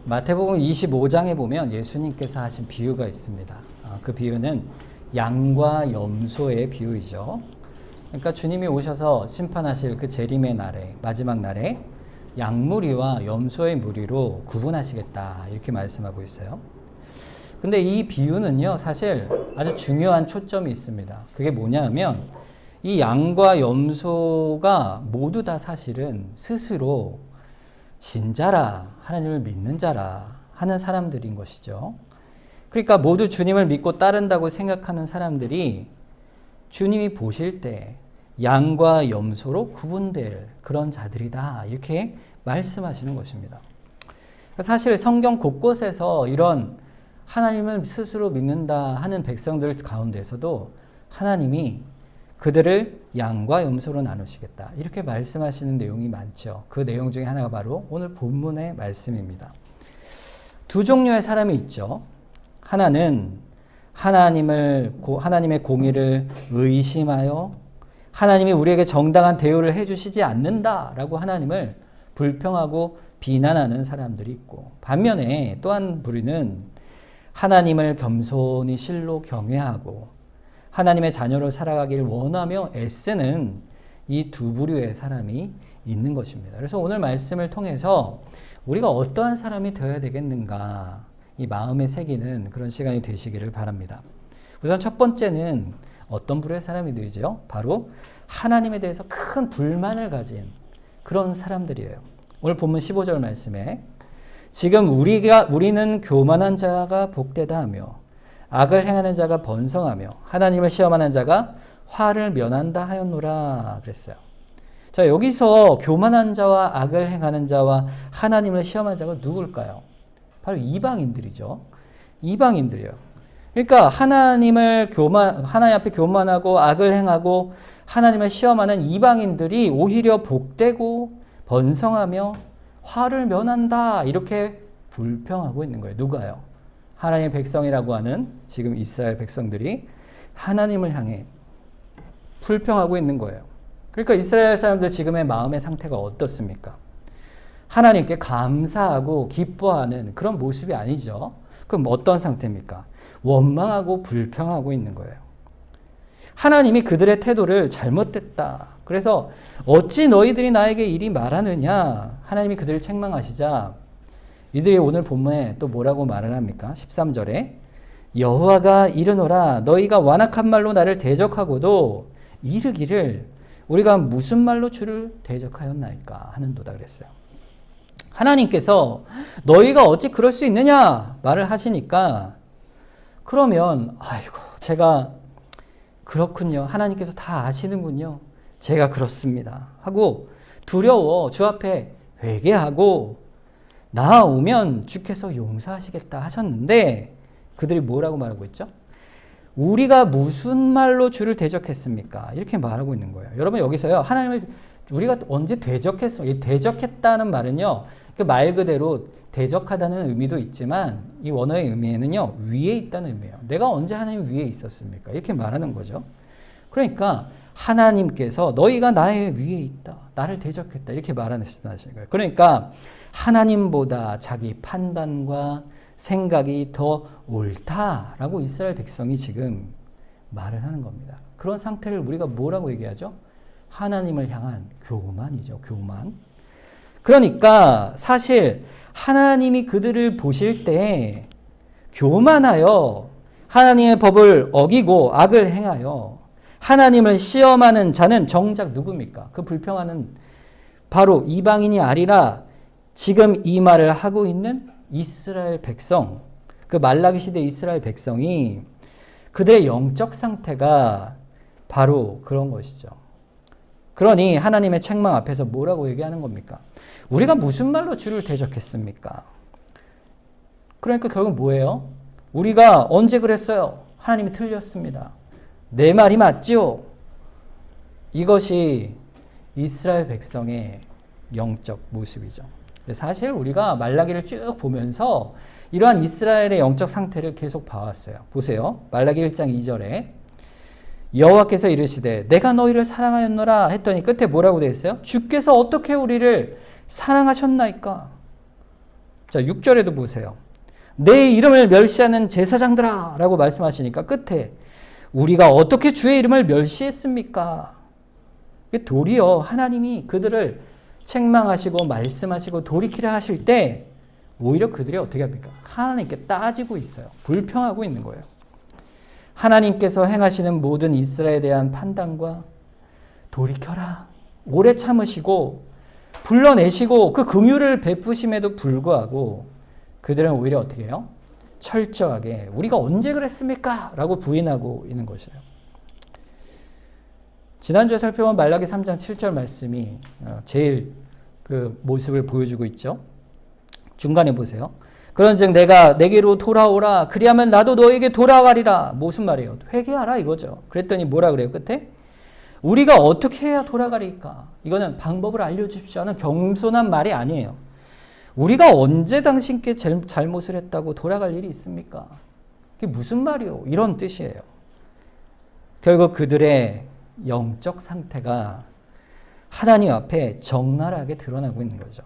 마태복음 25장에 보면 예수님께서 하신 비유가 있습니다. 그 비유는 양과 염소의 비유이죠. 그러니까 주님이 오셔서 심판하실 그 재림의 날에, 마지막 날에 양무리와 염소의 무리로 구분하시겠다 이렇게 말씀하고 있어요. 근데 이 비유는요, 사실 아주 중요한 초점이 있습니다. 그게 뭐냐면 이 양과 염소가 모두 다 사실은 스스로 진자라, 하나님을 믿는 자라 하는 사람들인 것이죠. 그러니까 모두 주님을 믿고 따른다고 생각하는 사람들이 주님이 보실 때 양과 염소로 구분될 그런 자들이다 이렇게 말씀하시는 것입니다. 사실 성경 곳곳에서 이런 하나님을 스스로 믿는다 하는 백성들 가운데서도 하나님이 그들을 양과 염소로 나누시겠다 이렇게 말씀하시는 내용이 많죠. 그 내용 중에 하나가 바로 오늘 본문의 말씀입니다. 두 종류의 사람이 있죠. 하나는 하나님의 공의를 의심하여 하나님이 우리에게 정당한 대우를 해주시지 않는다라고 하나님을 불평하고 비난하는 사람들이 있고, 반면에 또 한 부류는 하나님을 겸손히 실로 경외하고 하나님의 자녀로 살아가길 원하며 애쓰는 이 두 부류의 사람이 있는 것입니다. 그래서 오늘 말씀을 통해서 우리가 어떠한 사람이 되어야 되겠는가 이 마음에 새기는 그런 시간이 되시기를 바랍니다. 우선 첫 번째는 어떤 부류의 사람이 되죠? 바로 하나님에 대해서 큰 불만을 가진 그런 사람들이에요. 오늘 본문 15절 말씀에 지금 우리는 교만한 자가 복되다 하며 악을 행하는 자가 번성하며 하나님을 시험하는 자가 화를 면한다 하였노라 그랬어요. 자, 여기서 교만한 자와 악을 행하는 자와 하나님을 시험하는 자가 누굴까요? 바로 이방인들이죠. 이방인들이에요. 그러니까 하나님 앞에 교만하고 악을 행하고 하나님을 시험하는 이방인들이 오히려 복되고 번성하며 화를 면한다 이렇게 불평하고 있는 거예요. 누가요? 하나님의 백성이라고 하는 지금 이스라엘 백성들이 하나님을 향해 불평하고 있는 거예요. 그러니까 이스라엘 사람들 지금의 마음의 상태가 어떻습니까? 하나님께 감사하고 기뻐하는 그런 모습이 아니죠. 그럼 어떤 상태입니까? 원망하고 불평하고 있는 거예요. 하나님이 그들의 태도를 잘못됐다. 그래서 어찌 너희들이 나에게 이리 말하느냐. 하나님이 그들을 책망하시자 이들이 오늘 본문에 또 뭐라고 말을 합니까? 13절에 여호와가 이르노라 너희가 완악한 말로 나를 대적하고도 이르기를 우리가 무슨 말로 주를 대적하였나이까 하는도다 그랬어요. 하나님께서 너희가 어찌 그럴 수 있느냐 말을 하시니까 그러면 아이고 제가 그렇군요. 하나님께서 다 아시는군요. 제가 그렇습니다. 하고 두려워 주 앞에 회개하고 나아오면 주께서 용서하시겠다 하셨는데 그들이 뭐라고 말하고 있죠? 우리가 무슨 말로 주를 대적했습니까? 이렇게 말하고 있는 거예요. 여러분 여기서요. 하나님을 우리가 언제 대적했어? 이 대적했다는 말은요. 그 말 그대로 대적하다는 의미도 있지만 이 원어의 의미에는요. 위에 있다는 의미예요. 내가 언제 하나님 위에 있었습니까? 이렇게 말하는 거죠. 그러니까 하나님께서 너희가 나의 위에 있다. 나를 대적했다. 이렇게 말하시는 거예요. 그러니까 하나님보다 자기 판단과 생각이 더 옳다라고 이스라엘 백성이 지금 말을 하는 겁니다. 그런 상태를 우리가 뭐라고 얘기하죠? 하나님을 향한 교만이죠. 교만. 그러니까 사실 하나님이 그들을 보실 때 교만하여 하나님의 법을 어기고 악을 행하여 하나님을 시험하는 자는 정작 누굽니까? 그 불평하는 바로 이방인이 아니라 지금 이 말을 하고 있는 이스라엘 백성, 그 말라기 시대 이스라엘 백성이 그들의 영적 상태가 바로 그런 것이죠. 그러니 하나님의 책망 앞에서 뭐라고 얘기하는 겁니까? 우리가 무슨 말로 주를 대적했습니까? 그러니까 결국 뭐예요? 우리가 언제 그랬어요? 하나님이 틀렸습니다. 내 말이 맞지요? 이것이 이스라엘 백성의 영적 모습이죠. 사실 우리가 말라기를 쭉 보면서 이러한 이스라엘의 영적 상태를 계속 봐왔어요. 보세요. 말라기 1장 2절에 여호와께서 이르시되 내가 너희를 사랑하였노라 했더니 끝에 뭐라고 되어 있어요? 주께서 어떻게 우리를 사랑하셨나이까? 자, 6절에도 보세요. 내 이름을 멸시하는 제사장들아 라고 말씀하시니까 끝에 우리가 어떻게 주의 이름을 멸시했습니까? 도리어 하나님이 그들을 책망하시고 말씀하시고 돌이키라 하실 때 오히려 그들이 어떻게 합니까? 하나님께 따지고 있어요. 불평하고 있는 거예요. 하나님께서 행하시는 모든 이스라엘에 대한 판단과 돌이켜라. 오래 참으시고 불러내시고 그 긍휼을 베푸심에도 불구하고 그들은 오히려 어떻게 해요? 철저하게 우리가 언제 그랬습니까? 라고 부인하고 있는 것이에요. 지난주에 살펴본 말라기 3장 7절 말씀이 제일 그 모습을 보여주고 있죠. 중간에 보세요. 그런즉 내가 내게로 돌아오라. 그리하면 나도 너에게 돌아가리라. 무슨 말이에요? 회개하라 이거죠. 그랬더니 뭐라 그래요? 끝에? 우리가 어떻게 해야 돌아가리까? 이거는 방법을 알려주십시오 하는 겸손한 말이 아니에요. 우리가 언제 당신께 잘못을 했다고 돌아갈 일이 있습니까? 그게 무슨 말이요? 이런 뜻이에요. 결국 그들의 영적 상태가 하나님 앞에 적나라하게 드러나고 있는 거죠.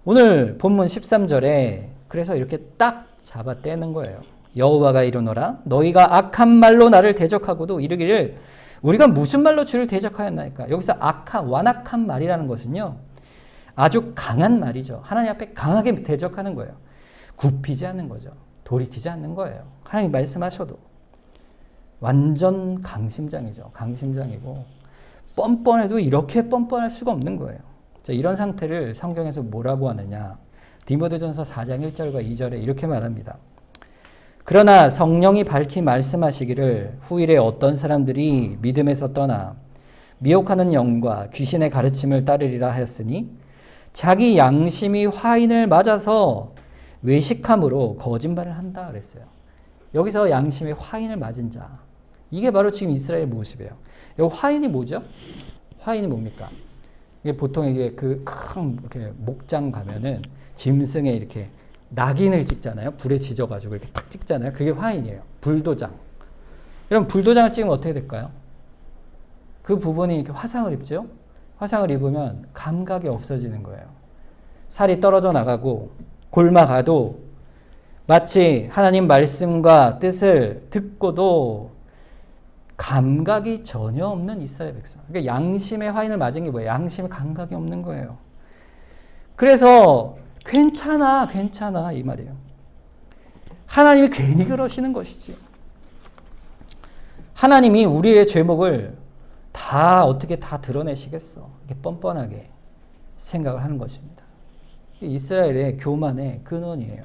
오늘 본문 13절에 그래서 이렇게 딱 잡아 떼는 거예요. 여호와가 이르노라 너희가 악한 말로 나를 대적하고도 이르기를 우리가 무슨 말로 주를 대적하였나이까. 여기서 악한 완악한 말이라는 것은요 아주 강한 말이죠. 하나님 앞에 강하게 대적하는 거예요. 굽히지 않는 거죠. 돌이키지 않는 거예요. 하나님 말씀하셔도 완전 강심장이죠. 강심장이고 뻔뻔해도 이렇게 뻔뻔할 수가 없는 거예요. 자, 이런 상태를 성경에서 뭐라고 하느냐. 디모데전서 4장 1절과 2절에 이렇게 말합니다. 그러나 성령이 밝히 말씀하시기를 후일에 어떤 사람들이 믿음에서 떠나 미혹하는 영과 귀신의 가르침을 따르리라 하였으니 자기 양심이 화인을 맞아서 외식함으로 거짓말을 한다 그랬어요. 여기서 양심이 화인을 맞은 자. 이게 바로 지금 이스라엘의 모습이에요. 여기 화인이 뭐죠? 화인이 뭡니까? 이게 보통 이게 그 큰 이렇게 목장 가면은 짐승에 이렇게 낙인을 찍잖아요. 불에 지져가지고 이렇게 탁 찍잖아요. 그게 화인이에요. 불도장. 여러분 불도장을 찍으면 어떻게 될까요? 그 부분이 이렇게 화상을 입죠. 화상을 입으면 감각이 없어지는 거예요. 살이 떨어져 나가고 골마가도 마치 하나님 말씀과 뜻을 듣고도 감각이 전혀 없는 이스라엘 백성. 그러니까 양심의 화인을 맞은 게 뭐예요? 양심의 감각이 없는 거예요. 그래서 괜찮아 이 말이에요. 하나님이 괜히 그러시는 것이지. 하나님이 우리의 죄목을 다 어떻게 다 드러내시겠어. 이렇게 뻔뻔하게 생각을 하는 것입니다. 이스라엘의 교만의 근원이에요.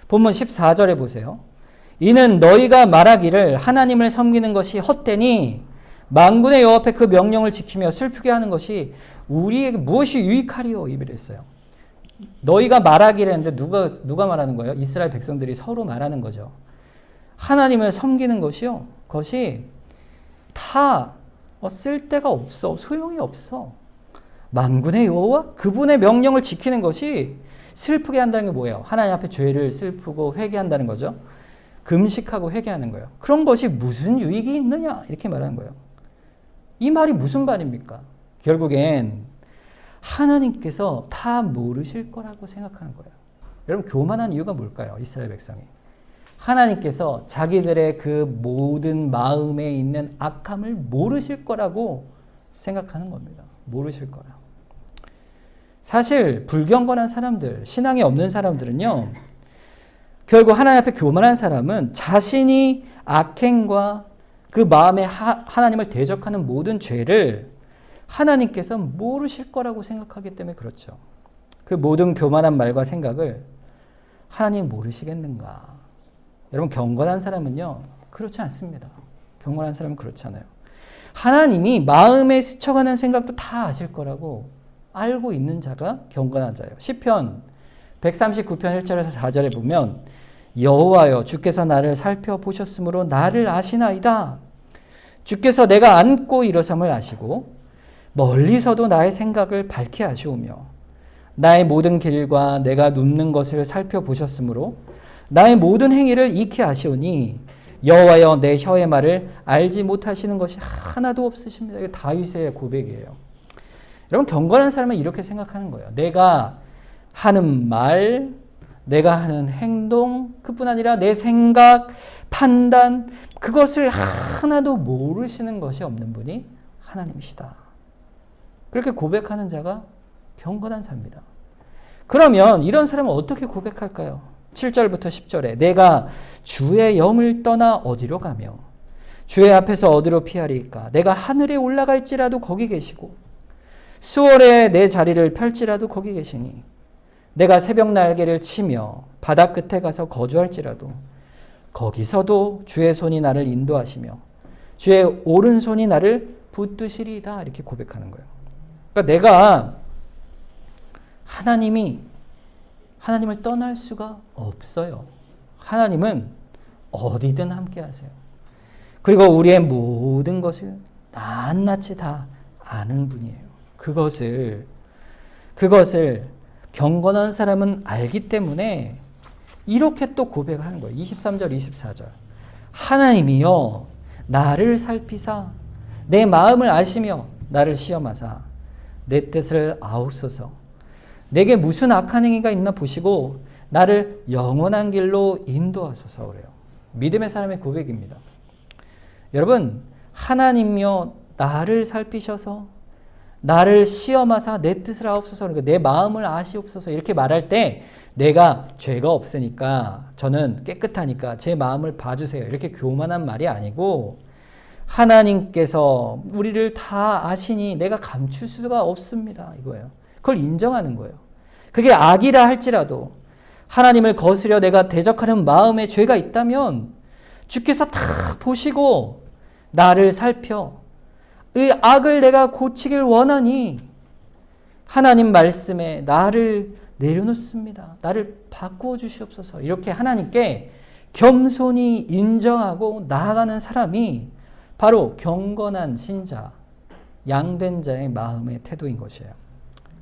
본문 14절에 보세요. 이는 너희가 말하기를 하나님을 섬기는 것이 헛되니 만군의 여호와 앞에 그 명령을 지키며 슬프게 하는 것이 우리에게 무엇이 유익하리요? 이랬어요. 너희가 말하기를 했는데 누가 말하는 거예요? 이스라엘 백성들이 서로 말하는 거죠. 하나님을 섬기는 것이요. 그것이 다 쓸데가 없어. 소용이 없어. 만군의 여호와 그분의 명령을 지키는 것이 슬프게 한다는 게 뭐예요? 하나님 앞에 죄를 슬프고 회개한다는 거죠. 금식하고 회개하는 거예요. 그런 것이 무슨 유익이 있느냐? 이렇게 말하는 거예요. 이 말이 무슨 말입니까? 결국엔 하나님께서 다 모르실 거라고 생각하는 거예요. 여러분 교만한 이유가 뭘까요? 이스라엘 백성이. 하나님께서 자기들의 그 모든 마음에 있는 악함을 모르실 거라고 생각하는 겁니다. 모르실 거라. 사실 불경건한 사람들, 신앙이 없는 사람들은요. 결국 하나님 앞에 교만한 사람은 자신이 악행과 그 마음에 하나님을 대적하는 모든 죄를 하나님께서 모르실 거라고 생각하기 때문에 그렇죠. 그 모든 교만한 말과 생각을 하나님 모르시겠는가? 여러분 경건한 사람은요. 그렇지 않습니다. 경건한 사람은 그렇지 않아요. 하나님이 마음에 스쳐가는 생각도 다 아실 거라고 알고 있는 자가 경건한 자예요. 시편 139편 1절에서 4절에 보면 여호와여 주께서 나를 살펴보셨으므로 나를 아시나이다. 주께서 내가 앉고 일어섬을 아시고 멀리서도 나의 생각을 밝히 아시오며 나의 모든 길과 내가 눕는 것을 살펴보셨으므로 나의 모든 행위를 익히 아시오니 여호와여 내 혀의 말을 알지 못하시는 것이 하나도 없으십니다. 이게 다윗의 고백이에요. 여러분 경건한 사람은 이렇게 생각하는 거예요. 내가 하는 말, 내가 하는 행동, 그뿐 아니라 내 생각, 판단, 그것을 하나도 모르시는 것이 없는 분이 하나님이시다. 그렇게 고백하는 자가 경건한 자입니다. 그러면 이런 사람은 어떻게 고백할까요? 7절부터 10절에 내가 주의 영을 떠나 어디로 가며 주의 앞에서 어디로 피하리까? 내가 하늘에 올라갈지라도 거기 계시고 수월에 내 자리를 펼지라도 거기 계시니 내가 새벽 날개를 치며 바다 끝에 가서 거주할지라도 거기서도 주의 손이 나를 인도하시며 주의 오른손이 나를 붙드시리이다. 이렇게 고백하는 거예요. 그러니까 내가 하나님을 떠날 수가 없어요. 하나님은 어디든 함께 하세요. 그리고 우리의 모든 것을 낱낱이 다 아는 분이에요. 그것을 경건한 사람은 알기 때문에 이렇게 또 고백을 하는 거예요. 23절, 24절. 하나님이여 나를 살피사 내 마음을 아시며 나를 시험하사 내 뜻을 아옵소서. 내게 무슨 악한 행위가 있나 보시고 나를 영원한 길로 인도하소서. 그래요. 믿음의 사람의 고백입니다. 여러분, 하나님이여 나를 살피셔서 나를 시험하사 내 뜻을 아옵소서. 그러니까 내 마음을 아시옵소서. 이렇게 말할 때 내가 죄가 없으니까 저는 깨끗하니까 제 마음을 봐주세요. 이렇게 교만한 말이 아니고 하나님께서 우리를 다 아시니 내가 감출 수가 없습니다. 이거예요. 그걸 인정하는 거예요. 그게 악이라 할지라도 하나님을 거스려 내가 대적하는 마음에 죄가 있다면 주께서 다 보시고 나를 살펴 이 악을 내가 고치길 원하니 하나님 말씀에 나를 내려놓습니다. 나를 바꾸어 주시옵소서. 이렇게 하나님께 겸손히 인정하고 나아가는 사람이 바로 경건한 신자, 양된 자의 마음의 태도인 것이에요.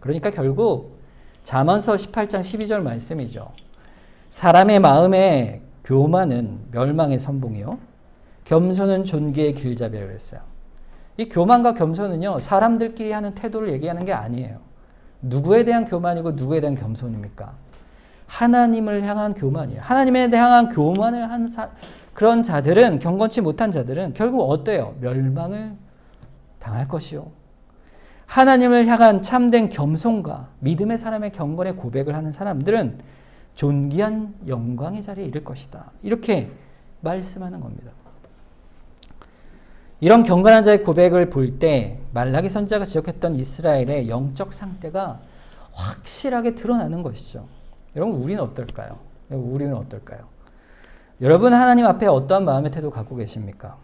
그러니까 결국 잠언서 18장 12절 말씀이죠. 사람의 마음에 교만은 멸망의 선봉이요 겸손은 존귀의 길잡이라고 그랬어요. 이 교만과 겸손은요 사람들끼리 하는 태도를 얘기하는 게 아니에요. 누구에 대한 교만이고 누구에 대한 겸손입니까? 하나님을 향한 교만이에요. 하나님에 향한 교만을 한 그런 자들은, 경건치 못한 자들은 결국 어때요? 멸망을 당할 것이요. 하나님을 향한 참된 겸손과 믿음의 사람의 경건의 고백을 하는 사람들은 존귀한 영광의 자리에 이를 것이다. 이렇게 말씀하는 겁니다. 이런 경건한 자의 고백을 볼 때 말라기 선지자가 지적했던 이스라엘의 영적 상태가 확실하게 드러나는 것이죠. 여러분 우리는 어떨까요? 여러분 하나님 앞에 어떠한 마음의 태도 갖고 계십니까?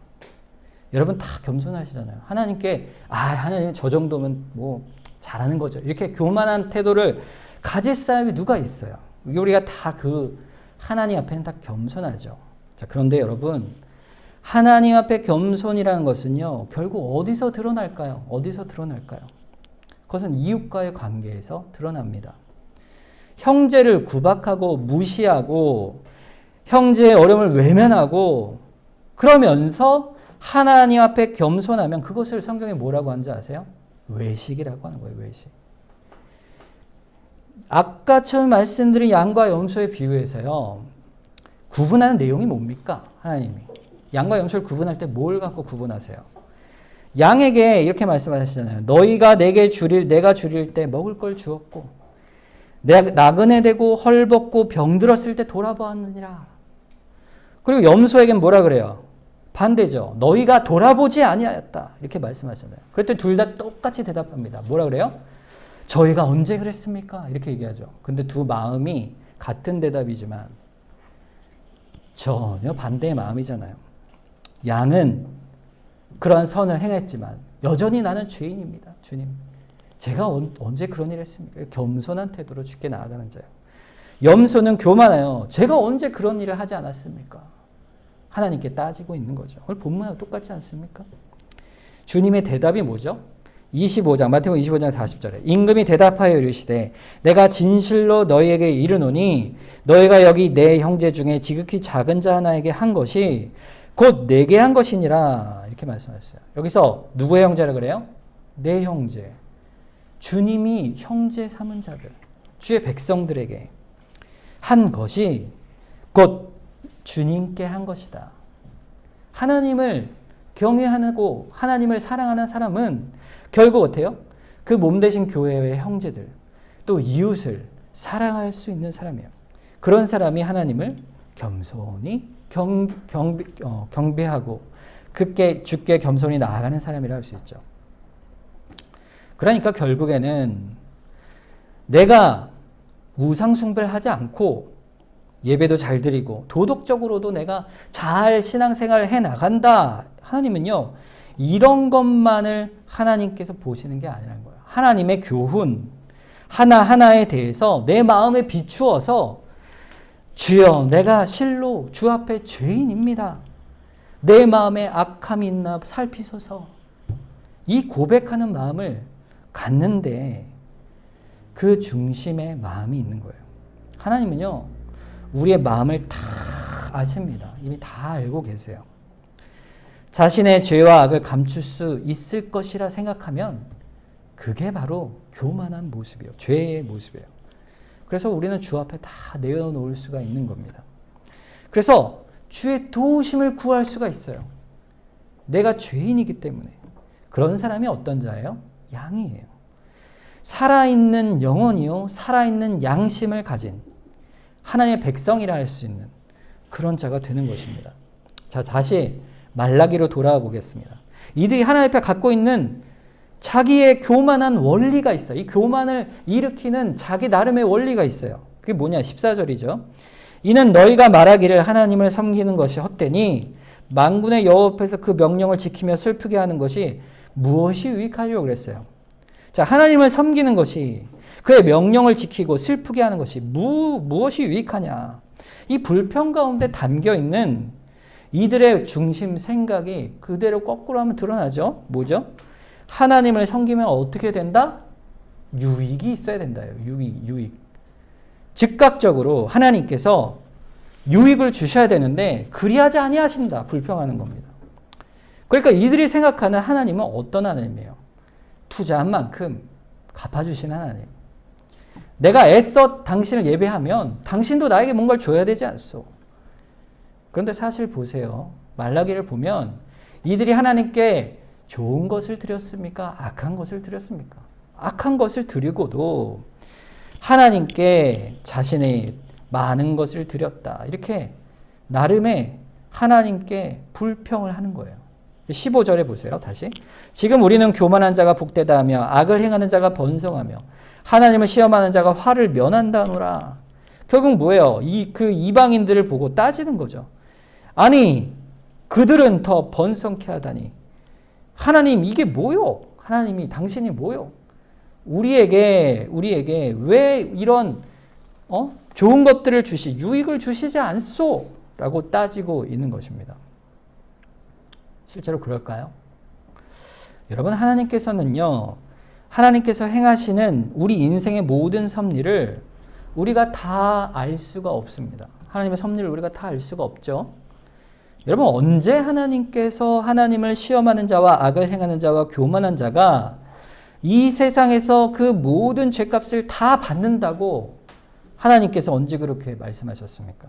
여러분 다 겸손하시잖아요. 하나님께 하나님 저 정도면 뭐 잘하는 거죠. 이렇게 교만한 태도를 가질 사람이 누가 있어요? 우리가 다 하나님 앞에는 다 겸손하죠. 자, 그런데 여러분 하나님 앞에 겸손이라는 것은요 결국 어디서 드러날까요? 그것은 이웃과의 관계에서 드러납니다. 형제를 구박하고 무시하고 형제의 어려움을 외면하고 그러면서 하나님 앞에 겸손하면 그것을 성경에 뭐라고 하는지 아세요? 외식이라고 하는 거예요. 외식. 아까 처음 말씀드린 양과 염소의 비유에서요 구분하는 내용이 뭡니까? 하나님이 양과 염소를 구분할 때 뭘 갖고 구분하세요? 양에게 이렇게 말씀하시잖아요. 너희가 내가 줄일 때 먹을 걸 주었고 내가 나그네 되고 헐벗고 병들었을 때 돌아보았느니라. 그리고 염소에겐 뭐라 그래요? 반대죠. 너희가 돌아보지 아니하였다. 이렇게 말씀하시잖아요. 그랬더니 둘 다 똑같이 대답합니다. 뭐라 그래요? 저희가 언제 그랬습니까? 이렇게 얘기하죠. 근데 두 마음이 같은 대답이지만 전혀 반대의 마음이잖아요. 양은 그러한 선을 행했지만 여전히 나는 죄인입니다. 주님, 제가 언제 그런 일을 했습니까? 겸손한 태도로 주께 나아가는 자예요. 염소는 교만해요. 제가 언제 그런 일을 하지 않았습니까? 하나님께 따지고 있는 거죠. 오늘 본문하고 똑같지 않습니까? 주님의 대답이 뭐죠? 25장 마태복음 25장 40절에 임금이 대답하여 이르시되 내가 진실로 너희에게 이르노니 너희가 여기 내 형제 중에 지극히 작은 자 하나에게 한 것이 곧 내게 한 것이니라. 이렇게 말씀하셨어요. 여기서 누구의 형제라 그래요? 내 형제. 주님이 형제 삼은 자들. 주의 백성들에게 한 것이 곧 주님께 한 것이다. 하나님을 경외하고 하나님을 사랑하는 사람은 결국 어때요? 그 몸 대신 교회의 형제들 또 이웃을 사랑할 수 있는 사람이에요. 그런 사람이 하나님을 겸손히 경배하고 주께 겸손히 나아가는 사람이라 할 수 있죠. 그러니까 결국에는 내가 우상 숭배를 하지 않고 예배도 잘 드리고 도덕적으로도 내가 잘 신앙생활을 해 나간다. 하나님은요, 이런 것만을 하나님께서 보시는 게 아니라는 거예요. 하나님의 교훈 하나하나에 대해서 내 마음에 비추어서 주여, 내가 실로 주 앞에 죄인입니다. 내 마음에 악함이 있나 살피소서. 이 고백하는 마음을 갖는데 그 중심에 마음이 있는 거예요. 하나님은요, 우리의 마음을 다 아십니다. 이미 다 알고 계세요. 자신의 죄와 악을 감출 수 있을 것이라 생각하면 그게 바로 교만한 모습이에요. 죄의 모습이에요. 그래서 우리는 주 앞에 다 내어놓을 수가 있는 겁니다. 그래서 주의 도우심을 구할 수가 있어요. 내가 죄인이기 때문에. 그런 사람이 어떤 자예요? 양이에요. 살아있는 영혼이요, 살아있는 양심을 가진 하나님의 백성이라 할 수 있는 그런 자가 되는 것입니다. 자, 다시 말라기로 돌아와 보겠습니다. 이들이 하나님 앞에 갖고 있는 자기의 교만한 원리가 있어요. 이 교만을 일으키는 자기 나름의 원리가 있어요. 그게 뭐냐? 14절이죠. 이는 너희가 말하기를 하나님을 섬기는 것이 헛되니 만군의 여호와 앞에서 그 명령을 지키며 슬프게 하는 것이 무엇이 유익하리요 그랬어요. 자, 하나님을 섬기는 것이, 그의 명령을 지키고 슬프게 하는 것이 무엇이 유익하냐? 이 불평 가운데 담겨 있는 이들의 중심 생각이 그대로 거꾸로 하면 드러나죠. 뭐죠? 하나님을 섬기면 어떻게 된다? 유익이 있어야 된다요. 유익. 즉각적으로 하나님께서 유익을 주셔야 되는데 그리하지 아니하신다. 불평하는 겁니다. 그러니까 이들이 생각하는 하나님은 어떤 하나님이에요? 투자한 만큼 갚아주신 하나님. 내가 애써 당신을 예배하면 당신도 나에게 뭔가를 줘야 되지 않소? 그런데 사실 보세요. 말라기를 보면 이들이 하나님께 좋은 것을 드렸습니까? 악한 것을 드렸습니까? 악한 것을 드리고도 하나님께 자신의 많은 것을 드렸다. 이렇게 나름의 하나님께 불평을 하는 거예요. 15절에 보세요. 다시. 지금 우리는 교만한 자가 복되다 하며 악을 행하는 자가 번성하며 하나님을 시험하는 자가 화를 면한다노라. 결국 뭐예요? 그 이방인들을 보고 따지는 거죠. 아니, 그들은 더 번성케 하다니. 하나님, 이게 뭐요? 하나님이, 당신이 뭐요? 우리에게 왜 이런 좋은 것들을 유익을 주시지 않소? 라고 따지고 있는 것입니다. 실제로 그럴까요? 여러분, 하나님께서는요, 하나님께서 행하시는 우리 인생의 모든 섭리를 우리가 다 알 수가 없습니다. 하나님의 섭리를 우리가 다 알 수가 없죠. 여러분, 언제 하나님께서 하나님을 시험하는 자와 악을 행하는 자와 교만한 자가 이 세상에서 그 모든 죄값을 다 받는다고 하나님께서 언제 그렇게 말씀하셨습니까?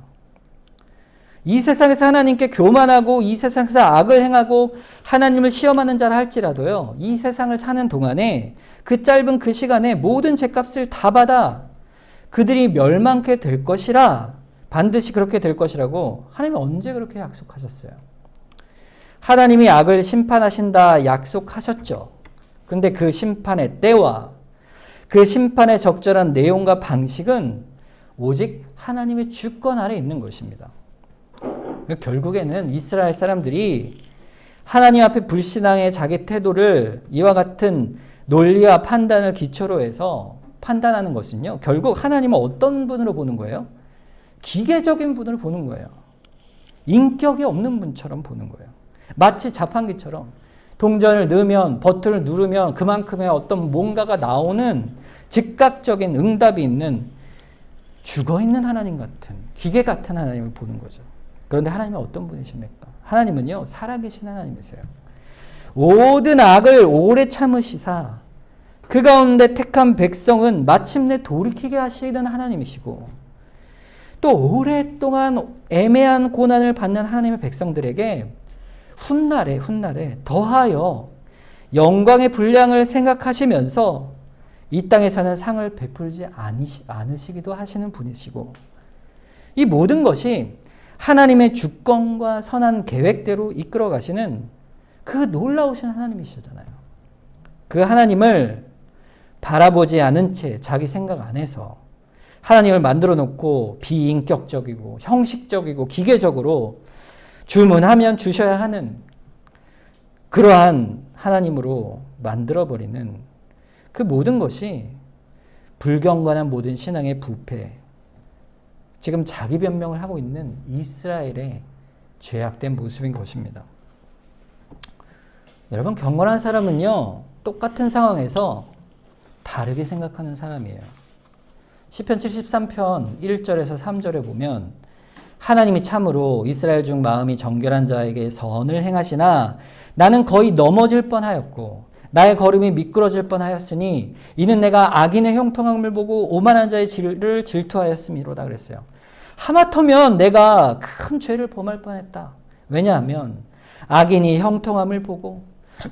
이 세상에서 하나님께 교만하고 이 세상에서 악을 행하고 하나님을 시험하는 자라 할지라도요, 이 세상을 사는 동안에 그 짧은 그 시간에 모든 죄값을 다 받아 그들이 멸망케 될 것이라, 반드시 그렇게 될 것이라고 하나님이 언제 그렇게 약속하셨어요? 하나님이 악을 심판하신다 약속하셨죠. 근데 그 심판의 때와 그 심판의 적절한 내용과 방식은 오직 하나님의 주권 아래 있는 것입니다. 결국에는 이스라엘 사람들이 하나님 앞에 불신앙의 자기 태도를 이와 같은 논리와 판단을 기초로 해서 판단하는 것은요, 결국 하나님은 어떤 분으로 보는 거예요? 기계적인 분으로 보는 거예요. 인격이 없는 분처럼 보는 거예요. 마치 자판기처럼 동전을 넣으면, 버튼을 누르면 그만큼의 어떤 뭔가가 나오는 즉각적인 응답이 있는 죽어있는 하나님 같은, 기계 같은 하나님을 보는 거죠. 그런데 하나님은 어떤 분이십니까? 하나님은요, 살아계신 하나님이세요. 모든 악을 오래 참으시사 그 가운데 택한 백성은 마침내 돌이키게 하시는 하나님이시고, 또 오랫동안 애매한 고난을 받는 하나님의 백성들에게 훗날에 더하여 영광의 분량을 생각하시면서 이 땅에서는 상을 베풀지 않으시기도 하시는 분이시고, 이 모든 것이 하나님의 주권과 선한 계획대로 이끌어 가시는 그 놀라우신 하나님이시잖아요. 그 하나님을 바라보지 않은 채 자기 생각 안에서 하나님을 만들어 놓고 비인격적이고 형식적이고 기계적으로 주문하면 주셔야 하는 그러한 하나님으로 만들어버리는 그 모든 것이 불경건한 모든 신앙의 부패, 지금 자기 변명을 하고 있는 이스라엘의 죄악된 모습인 것입니다. 여러분, 경건한 사람은요, 똑같은 상황에서 다르게 생각하는 사람이에요. 시편 73편 1절에서 3절에 보면 하나님이 참으로 이스라엘 중 마음이 정결한 자에게 선을 행하시나 나는 거의 넘어질 뻔하였고 나의 걸음이 미끄러질 뻔하였으니 이는 내가 악인의 형통함을 보고 오만한 자의 질을 질투하였음이로다 그랬어요. 하마터면 내가 큰 죄를 범할 뻔했다. 왜냐하면 악인이 형통함을 보고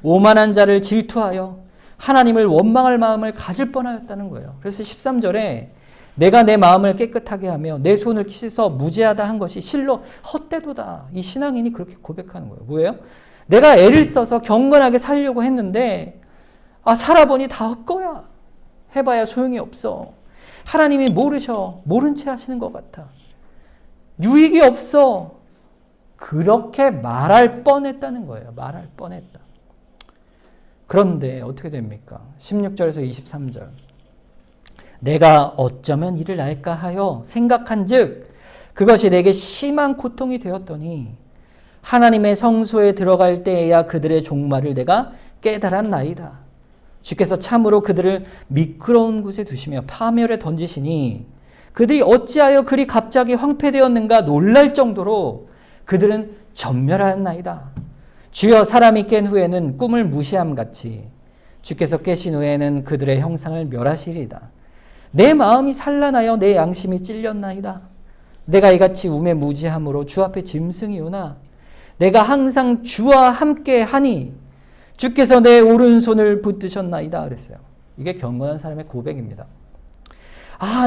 오만한 자를 질투하여 하나님을 원망할 마음을 가질 뻔하였다는 거예요. 그래서 13절에 내가 내 마음을 깨끗하게 하며 내 손을 씻어 무죄하다 한 것이 실로 헛되도다. 이 신앙인이 그렇게 고백하는 거예요. 뭐예요? 내가 애를 써서 경건하게 살려고 했는데 살아보니 다 헛거야. 해봐야 소용이 없어. 하나님이 모르셔. 모른 채 하시는 것 같아. 유익이 없어. 그렇게 말할 뻔했다는 거예요. 말할 뻔했다. 그런데 어떻게 됩니까? 16절에서 23절. 내가 어쩌면 이를 알까 하여 생각한즉 그것이 내게 심한 고통이 되었더니 하나님의 성소에 들어갈 때에야 그들의 종말을 내가 깨달았나이다. 주께서 참으로 그들을 미끄러운 곳에 두시며 파멸에 던지시니 그들이 어찌하여 그리 갑자기 황폐되었는가 놀랄 정도로 그들은 전멸하였나이다. 주여, 사람이 깬 후에는 꿈을 무시함같이 주께서 깨신 후에는 그들의 형상을 멸하시리이다. 내 마음이 산란하여 내 양심이 찔렸나이다. 내가 이같이 우매무지함으로 주 앞에 짐승이오나 내가 항상 주와 함께 하니 주께서 내 오른손을 붙드셨나이다 그랬어요. 이게 경건한 사람의 고백입니다.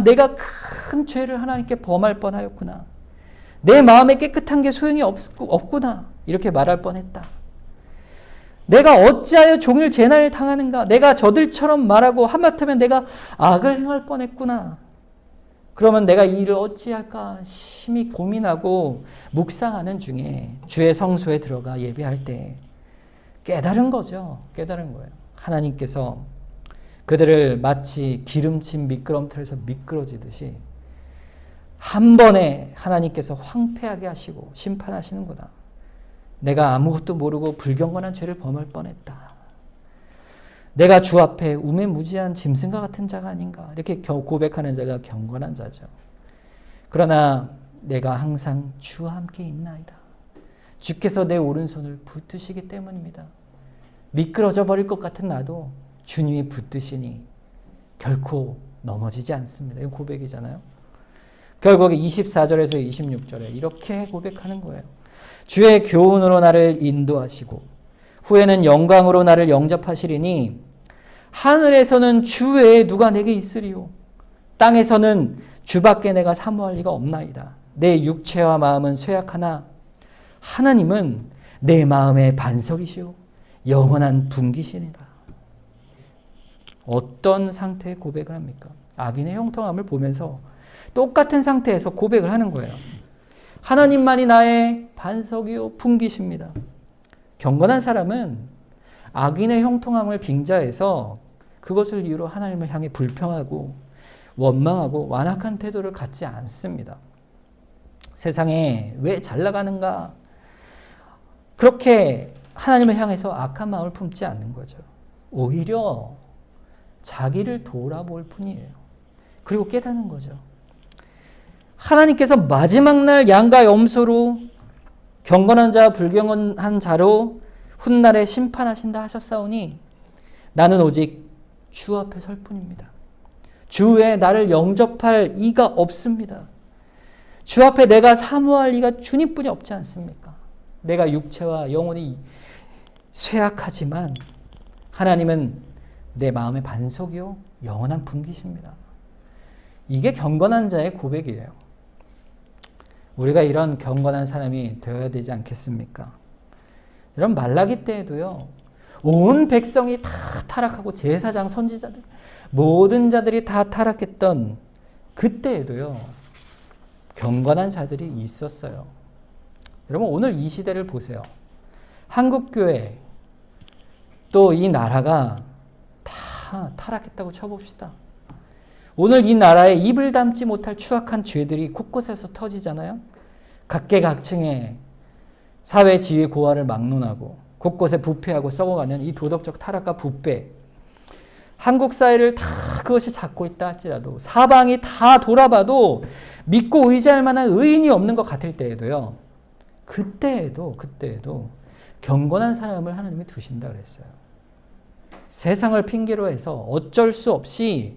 내가 큰 죄를 하나님께 범할 뻔하였구나. 내 마음에 깨끗한 게 소용이 없구나. 이렇게 말할 뻔했다. 내가 어찌하여 종일 재난을 당하는가. 내가 저들처럼 말하고 하마터면 내가 악을 행할 뻔했구나. 그러면 내가 이 일을 어찌할까 심히 고민하고 묵상하는 중에 주의 성소에 들어가 예배할 때 깨달은 거죠. 깨달은 거예요. 하나님께서 그들을 마치 기름진 미끄럼틀에서 미끄러지듯이 한 번에 하나님께서 황폐하게 하시고 심판하시는구나. 내가 아무것도 모르고 불경건한 죄를 범할 뻔했다. 내가 주 앞에 우매무지한 짐승과 같은 자가 아닌가. 이렇게 고백하는 자가 경건한 자죠. 그러나 내가 항상 주와 함께 있나이다. 주께서 내 오른손을 붙드시기 때문입니다. 미끄러져 버릴 것 같은 나도 주님이 붙드시니 결코 넘어지지 않습니다. 이거 고백이잖아요. 결국에 24절에서 26절에 이렇게 고백하는 거예요. 주의 교훈으로 나를 인도하시고 후에는 영광으로 나를 영접하시리니 하늘에서는 주 외에 누가 내게 있으리요. 땅에서는 주밖에 내가 사모할 리가 없나이다. 내 육체와 마음은 쇠약하나 하나님은 내 마음의 반석이시오 영원한 분기시니라. 어떤 상태의 고백을 합니까? 악인의 형통함을 보면서 똑같은 상태에서 고백을 하는 거예요. 하나님만이 나의 반석이요 분기십니다. 경건한 사람은 악인의 형통함을 빙자해서 그것을 이유로 하나님을 향해 불평하고 원망하고 완악한 태도를 갖지 않습니다. 세상에 왜 잘 나가는가? 그렇게 하나님을 향해서 악한 마음을 품지 않는 거죠. 오히려 자기를 돌아볼 뿐이에요. 그리고 깨닫는 거죠. 하나님께서 마지막 날 양과 염소로 경건한 자와 불경건한 자로 훗날에 심판하신다 하셨사오니 나는 오직 주 앞에 설 뿐입니다. 주 외에 나를 영접할 이가 없습니다. 주 앞에 내가 사모할 이가 주님뿐이 없지 않습니까? 내가 육체와 영혼이 쇠약하지만 하나님은 내 마음의 반석이요 영원한 분기십니다. 이게 경건한 자의 고백이에요. 우리가 이런 경건한 사람이 되어야 되지 않겠습니까? 이런 말라기 때에도요, 온 백성이 다 타락하고 제사장, 선지자들, 모든 자들이 다 타락했던 그때에도요, 경건한 자들이 있었어요. 여러분, 오늘 이 시대를 보세요. 한국교회, 또 이 나라가 다 타락했다고 쳐봅시다. 오늘 이 나라에 입을 담지 못할 추악한 죄들이 곳곳에서 터지잖아요. 각계각층의 사회 지위 고하를 막론하고 곳곳에 부패하고 썩어가는 이 도덕적 타락과 부패, 한국 사회를 다 그것이 잡고 있다 할지라도 사방이 다 돌아봐도 믿고 의지할 만한 의인이 없는 것 같을 때에도요, 그때에도 경건한 사람을 하나님이 두신다 그랬어요. 세상을 핑계로 해서 어쩔 수 없이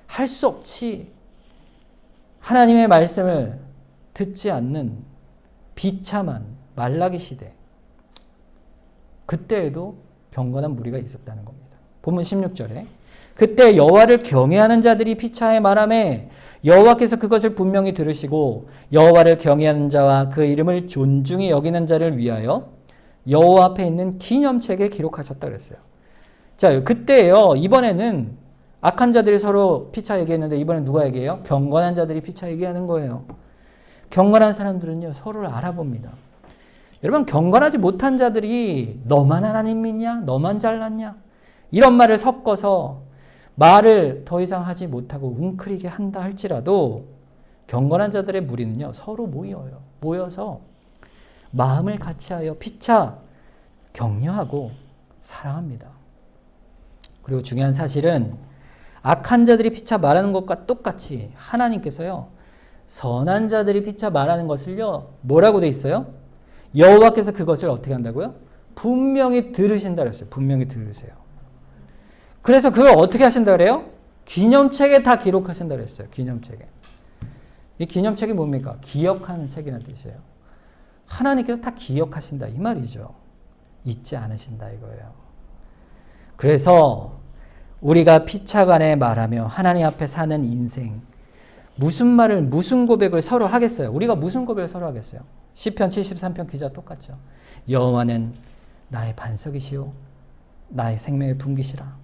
할 수 없이 하나님의 말씀을 듣지 않는 비참한 말라기 시대, 그때에도 경건한 무리가 있었다는 겁니다. 본문 16절에 그때 여호와를 경외하는 자들이 피차에 말하매 여호와께서 그것을 분명히 들으시고 여호와를 경외하는 자와 그 이름을 존중히 여기는 자를 위하여 여호와 앞에 있는 기념책에 기록하셨다 그랬어요. 자, 그때요, 이번에는 악한 자들이 서로 피차 얘기했는데 이번엔 누가 얘기해요? 경건한 자들이 피차 얘기하는 거예요. 경건한 사람들은요, 서로를 알아봅니다. 여러분, 경건하지 못한 자들이 너만 하나님 믿냐? 너만 잘났냐? 이런 말을 섞어서 말을 더 이상 하지 못하고 웅크리게 한다 할지라도 경건한 자들의 무리는요, 서로 모여서 마음을 같이하여 피차 격려하고 사랑합니다. 그리고 중요한 사실은 악한 자들이 피차 말하는 것과 똑같이 하나님께서요, 선한 자들이 피차 말하는 것을요, 뭐라고 돼 있어요? 여호와께서 그것을 어떻게 한다고요? 분명히 들으신다 그랬어요. 분명히 들으세요. 그래서 그걸 어떻게 하신다 그래요? 기념책에 다 기록하신다 그랬어요. 기념책에. 이 기념책이 뭡니까? 기억하는 책이라는 뜻이에요. 하나님께서 다 기억하신다 이 말이죠. 잊지 않으신다 이거예요. 그래서 우리가 피차간에 말하며 하나님 앞에 사는 인생, 무슨 고백을 서로 하겠어요? 우리가 무슨 고백을 서로 하겠어요? 시편 73편 기자 똑같죠. 여호와는 나의 반석이시요 나의 생명의 분기시라.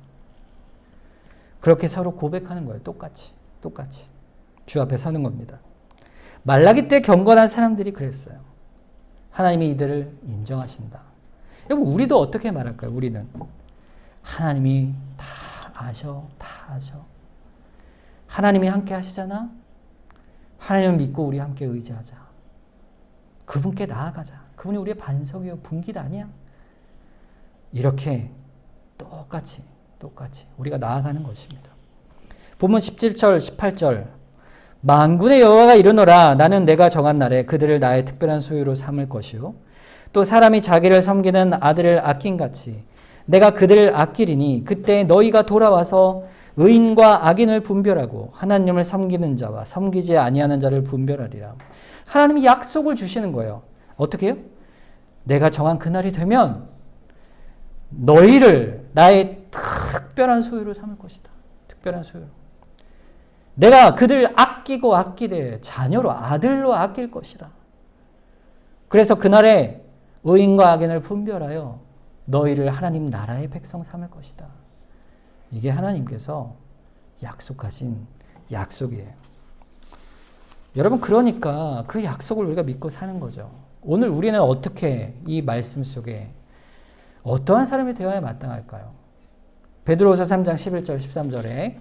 그렇게 서로 고백하는 거예요. 똑같이 주 앞에 서는 겁니다. 말라기 때 경건한 사람들이 그랬어요. 하나님이 이들을 인정하신다. 여러분, 우리도 어떻게 말할까요? 우리는 하나님이 다 아셔. 하나님이 함께 하시잖아. 하나님을 믿고 우리 함께 의지하자. 그분께 나아가자. 그분이 우리의 반석이요 분깃 아니야? 이렇게 똑같이 우리가 나아가는 것입니다. 본문 17절 18절 만군의 여호와가 이르노라 나는 내가 정한 날에 그들을 나의 특별한 소유로 삼을 것이요 또 사람이 자기를 섬기는 아들을 아낀같이 내가 그들을 아끼리니 그때 너희가 돌아와서 의인과 악인을 분별하고 하나님을 섬기는 자와 섬기지 아니하는 자를 분별하리라. 하나님이 약속을 주시는 거예요. 어떻게 해요? 내가 정한 그날이 되면 너희를 나의 특별한 소유로 삼을 것이다. 특별한 소유로. 내가 그들을 아끼고 아끼되 자녀로 아들로 아낄 것이라. 그래서 그날에 의인과 악인을 분별하여 너희를 하나님 나라의 백성 삼을 것이다. 이게 하나님께서 약속하신 약속이에요. 여러분, 그러니까 그 약속을 우리가 믿고 사는 거죠. 오늘 우리는 어떻게 이 말씀 속에 어떠한 사람이 되어야 마땅할까요? 베드로후서 3장 11절 13절에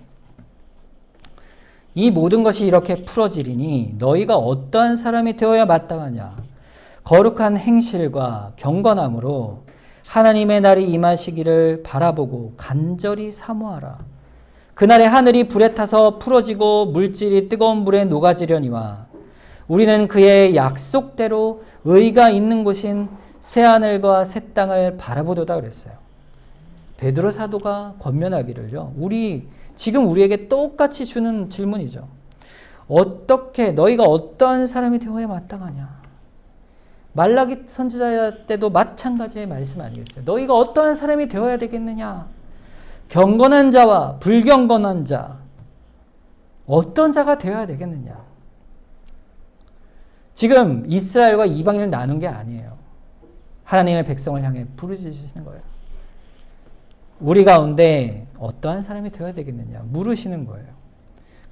이 모든 것이 이렇게 풀어지리니 너희가 어떠한 사람이 되어야 마땅하냐? 거룩한 행실과 경건함으로 하나님의 날이 임하시기를 바라보고 간절히 사모하라. 그날에 하늘이 불에 타서 풀어지고 물질이 뜨거운 물에 녹아지려니와 우리는 그의 약속대로 의가 있는 곳인 새하늘과 새 땅을 바라보도다 그랬어요. 베드로 사도가 권면하기를요. 지금 우리에게 똑같이 주는 질문이죠. 너희가 어떠한 사람이 되어야 마땅하냐? 말라기 선지자 때도 마찬가지의 말씀 아니겠어요? 너희가 어떠한 사람이 되어야 되겠느냐? 경건한 자와 불경건한 자, 어떤 자가 되어야 되겠느냐? 지금 이스라엘과 이방인을 나눈 게 아니에요. 하나님의 백성을 향해 부르짖으시는 거예요. 우리 가운데 어떠한 사람이 되어야 되겠느냐 물으시는 거예요.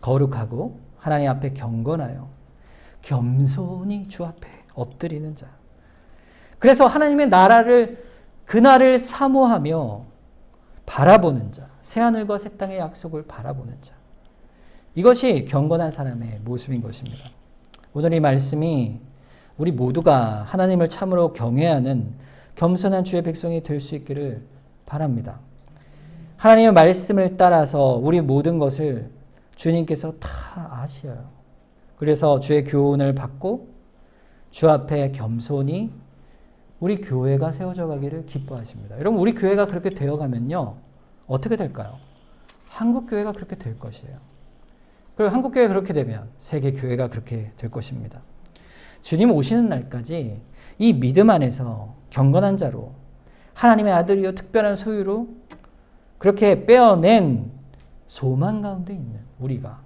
거룩하고 하나님 앞에 경건하여 겸손히 주 앞에 엎드리는 자. 그래서 하나님의 그날을 사모하며 바라보는 자. 새하늘과 새 땅의 약속을 바라보는 자. 이것이 경건한 사람의 모습인 것입니다. 오늘 이 말씀이 우리 모두가 하나님을 참으로 경외하는 겸손한 주의 백성이 될 수 있기를 바랍니다. 하나님의 말씀을 따라서 우리 모든 것을 주님께서 다 아셔요. 그래서 주의 교훈을 받고 주 앞에 겸손히 우리 교회가 세워져 가기를 기뻐하십니다. 여러분, 우리 교회가 그렇게 되어가면요, 어떻게 될까요? 한국 교회가 그렇게 될 것이에요. 그리고 한국 교회가 그렇게 되면 세계 교회가 그렇게 될 것입니다. 주님 오시는 날까지 이 믿음 안에서 경건한 자로 하나님의 아들이요 특별한 소유로 그렇게 빼어낸 소망 가운데 있는 우리가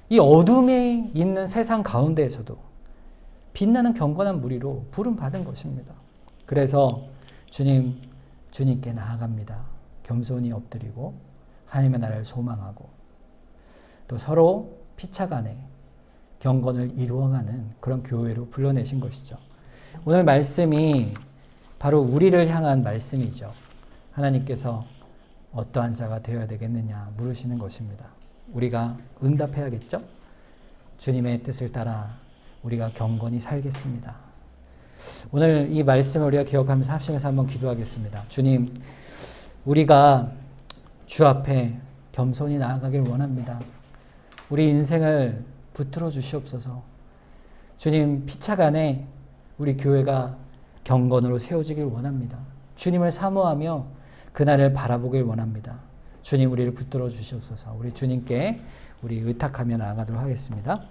이 어둠에 있는 세상 가운데에서도 빛나는 경건한 무리로 부름받은 것입니다. 그래서 주님께 나아갑니다. 겸손히 엎드리고 하나님의 나라를 소망하고 또 서로 피차간에 경건을 이루어가는 그런 교회로 불러내신 것이죠. 오늘 말씀이 바로 우리를 향한 말씀이죠. 하나님께서 어떠한 자가 되어야 되겠느냐 물으시는 것입니다. 우리가 응답해야겠죠? 주님의 뜻을 따라 우리가 경건히 살겠습니다. 오늘 이 말씀을 우리가 기억하면서 합심해서 한번 기도하겠습니다. 주님, 우리가 주 앞에 겸손히 나아가길 원합니다. 우리 인생을 붙들어 주시옵소서. 주님, 피차간에 우리 교회가 경건으로 세워지길 원합니다. 주님을 사모하며 그날을 바라보길 원합니다. 주님, 우리를 붙들어 주시옵소서. 우리 주님께 우리 의탁하며 나아가도록 하겠습니다.